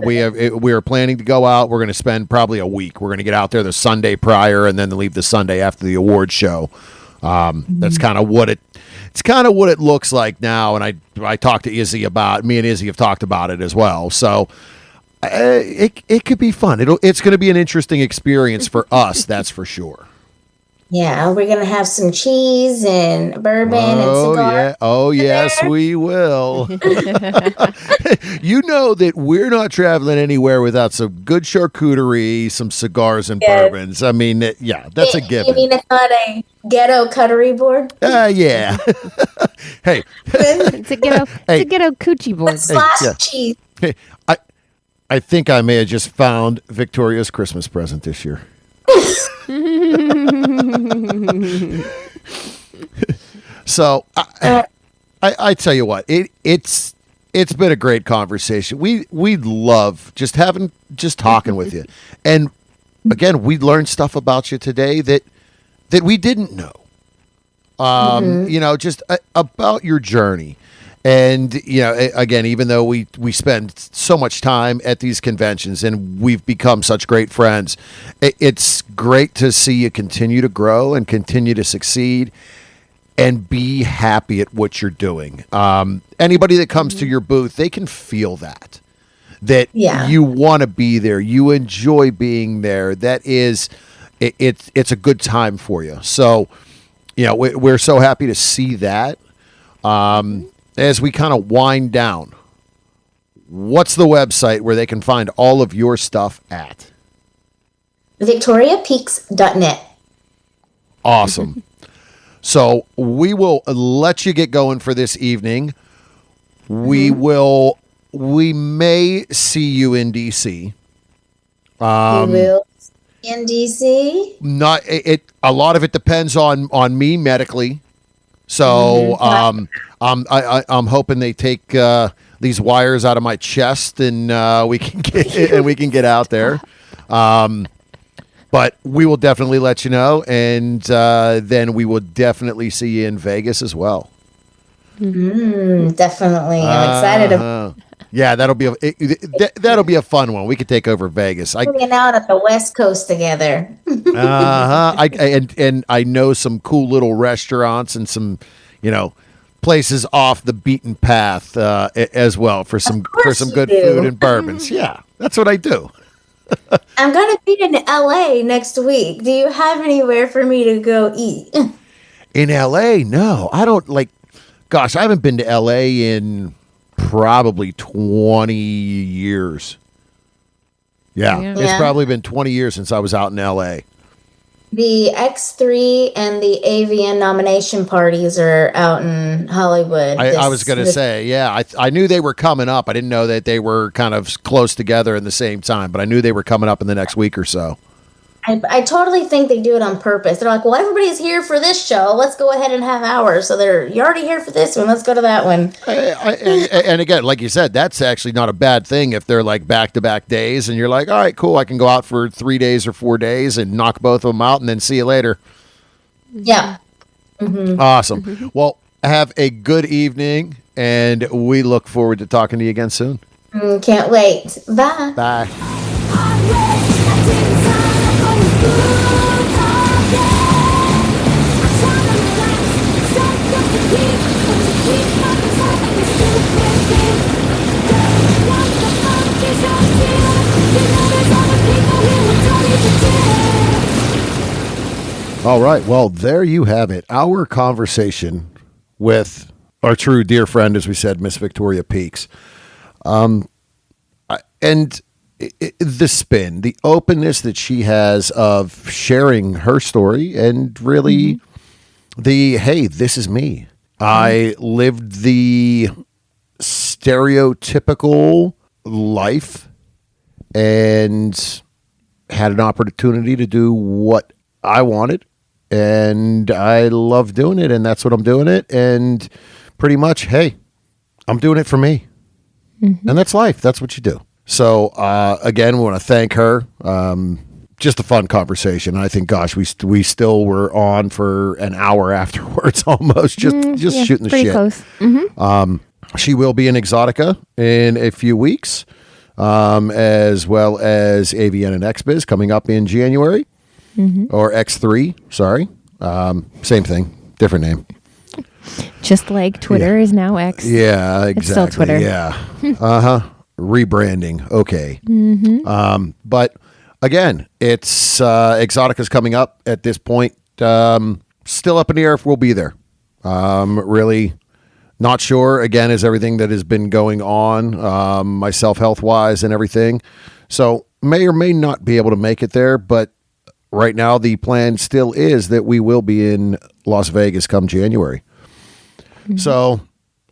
We are planning to go out. We're going to spend probably a week. We're going to get out there the Sunday prior and then leave the Sunday after the awards show. That's kind of what it's kind of what it looks like now. And I talked to Izzy me and Izzy have talked about it as well. So it could be fun. It's going to be an interesting experience for us. That's for sure. Yeah, we're going to have some cheese and bourbon and cigar. Yeah. Oh, yes, we will. You know that we're not traveling anywhere without some good charcuterie, some cigars and bourbons. I mean, that's a given. You mean it's not a ghetto cuttery board? Yeah. Hey. It's a ghetto coochie board. Sliced cheese. Hey, I think I may have just found Victoria's Christmas present this year. So I tell you what, it's been a great conversation. We love just talking with you, and again, we learned stuff about you today that we didn't know. Just about your journey. And, again, even though we spend so much time at these conventions and we've become such great friends, it's great to see you continue to grow and continue to succeed and be happy at what you're doing. Anybody that comes to your booth, they can feel that you want to be there. You enjoy being there. That is, it's a good time for you. So, we're so happy to see that. As we kind of wind down, what's the website where they can find all of your stuff at? VictoriaPeaks.net. Awesome. So we will let you get going for this evening. We may see you in DC. We will in DC. Not it. A lot of it depends on me medically. So I'm hoping they take these wires out of my chest and we can get out there. But we will definitely let you know, and then we will definitely see you in Vegas as well. Definitely, I'm excited. Yeah, that'll be a fun one. We could take over Vegas. Hanging out at the West Coast together. And I know some cool little restaurants and some, places off the beaten path as well for some good food and bourbons. Yeah, that's what I do. I'm going to be in LA next week. Do you have anywhere for me to go eat? In LA? No, I don't gosh, I haven't been to LA in probably 20 years. Yeah. It's probably been 20 years since I was out in LA. The X3 and the AVN nomination parties are out in Hollywood. I was going to say, yeah, I knew they were coming up. I didn't know that they were kind of close together in the same time, but I knew they were coming up in the next week or so. I totally think they do it on purpose. They're like, well, everybody's here for this show. Let's go ahead and have ours. So you're already here for this one. Let's go to that one. And again, like you said, that's actually not a bad thing if they're like back-to-back days and you're like, all right, cool. I can go out for 3 days or 4 days and knock both of them out and then see you later. Yeah. Awesome. Well, have a good evening, and we look forward to talking to you again soon. Can't wait. Bye. Bye. All right. Well, there you have it. Our conversation with our true dear friend, as we said, Miss Victoria Peaks. And the spin, the openness that she has of sharing her story and really hey, this is me. I lived the stereotypical life and had an opportunity to do what I wanted. And I love doing it, and that's what I'm doing it. And pretty much, hey, I'm doing it for me. And that's life. That's what you do. So, again, we want to thank her. Just a fun conversation. I think, gosh, we still were on for an hour afterwards almost, just shooting the shit. Close. She will be in Exotica in a few weeks, as well as AVN and XBiz coming up in January. Or X3, sorry. Same thing, different name. Just like Twitter is now X. Yeah, exactly. It's still Twitter. Yeah. Rebranding. Okay. But again, it's Exotica's coming up at this point. Still up in the air if we'll be there. Really not sure, again, is everything that has been going on, myself health-wise and everything. So may or may not be able to make it there, but right now the plan still is that we will be in Las Vegas come January. So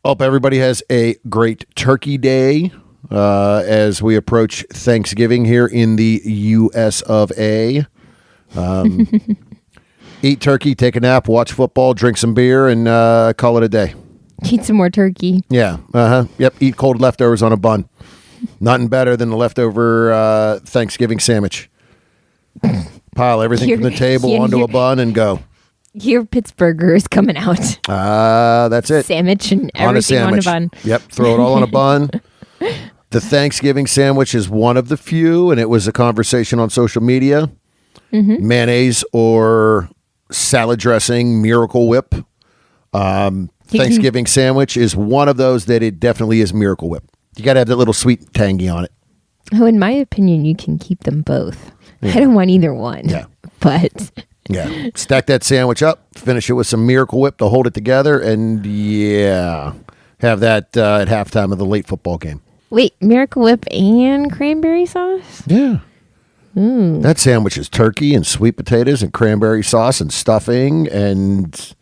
hope everybody has a great Turkey Day as we approach Thanksgiving here in the U.S. of A. Eat turkey, take a nap, watch football, drink some beer, and call it a day. Eat some more turkey. Yeah. Yep. Eat cold leftovers on a bun. Nothing better than the leftover Thanksgiving sandwich. Pile everything from the table onto a bun and go. Your Pittsburgher is coming out. That's it. Sandwich and everything on a bun. Yep. Throw it all on a bun. The Thanksgiving sandwich is one of the few, and it was a conversation on social media. Mayonnaise or salad dressing, Miracle Whip. Thanksgiving sandwich is one of those that it definitely is Miracle Whip. You got to have that little sweet tangy on it. Oh, in my opinion, you can keep them both. Yeah. I don't want either one. Yeah. But yeah, stack that sandwich up, finish it with some Miracle Whip to hold it together, and yeah, have that at halftime of the late football game. Wait, Miracle Whip and cranberry sauce? Yeah. That sandwich is turkey and sweet potatoes and cranberry sauce and stuffing, and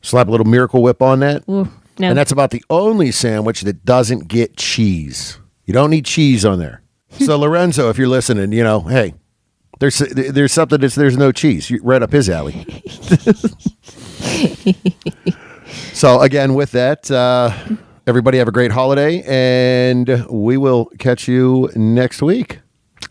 slap a little Miracle Whip on that. Ooh, no. And that's about the only sandwich that doesn't get cheese. You don't need cheese on there. So Lorenzo, if you're listening, hey, there's something there's no cheese. Right up his alley. So again, with that, everybody have a great holiday, and we will catch you next week.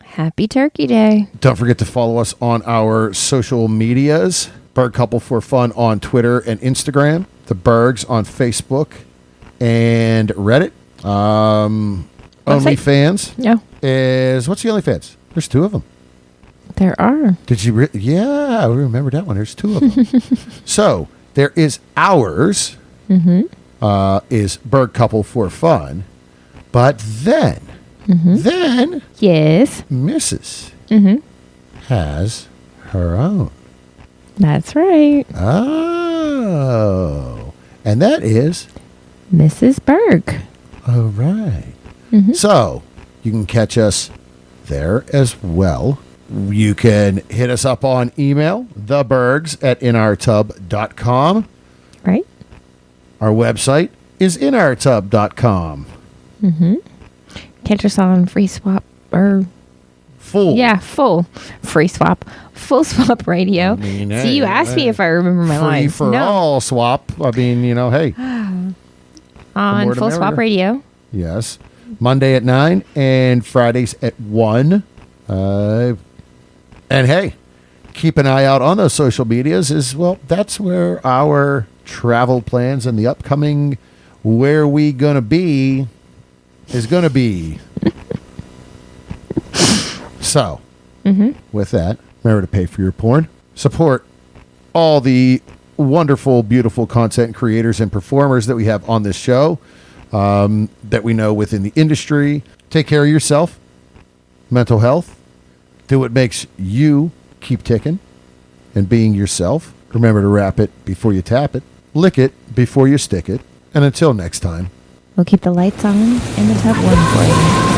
Happy Turkey Day. Don't forget to follow us on our social medias. Berg Couple for Fun on Twitter and Instagram. The Bergs on Facebook and Reddit. OnlyFans. No. What's the OnlyFans? There's two of them. There are. Did you? Yeah, I remember that one. There's two of them. So there is ours. Is Berg Couple for Fun. But then, yes, Mrs. has her own. That's right. Oh. And that is Mrs. Berg. All right. So you can catch us there as well. You can hit us up on email, thebergs@inourtub.com. Right. Our website is inourtub.com. Catch us on Free Swap or Full. Yeah, full Free Swap. Full Swap Radio. See, you asked me if I remember my lines. Free for all swap. I mean, hey. On Full Swap Radio. Yes. Monday at 9 and Fridays at 1. And hey, keep an eye out on those social medias that's where our travel plans and the upcoming where we gonna be is gonna be. So, with that, remember to pay for your porn. Support all the wonderful, beautiful content creators and performers that we have on this show, that we know within the industry. Take care of yourself, mental health. Do what makes you keep ticking and being yourself. Remember to wrap it before you tap it. Lick it before you stick it. And until next time. We'll keep the lights on and the tub warm for you.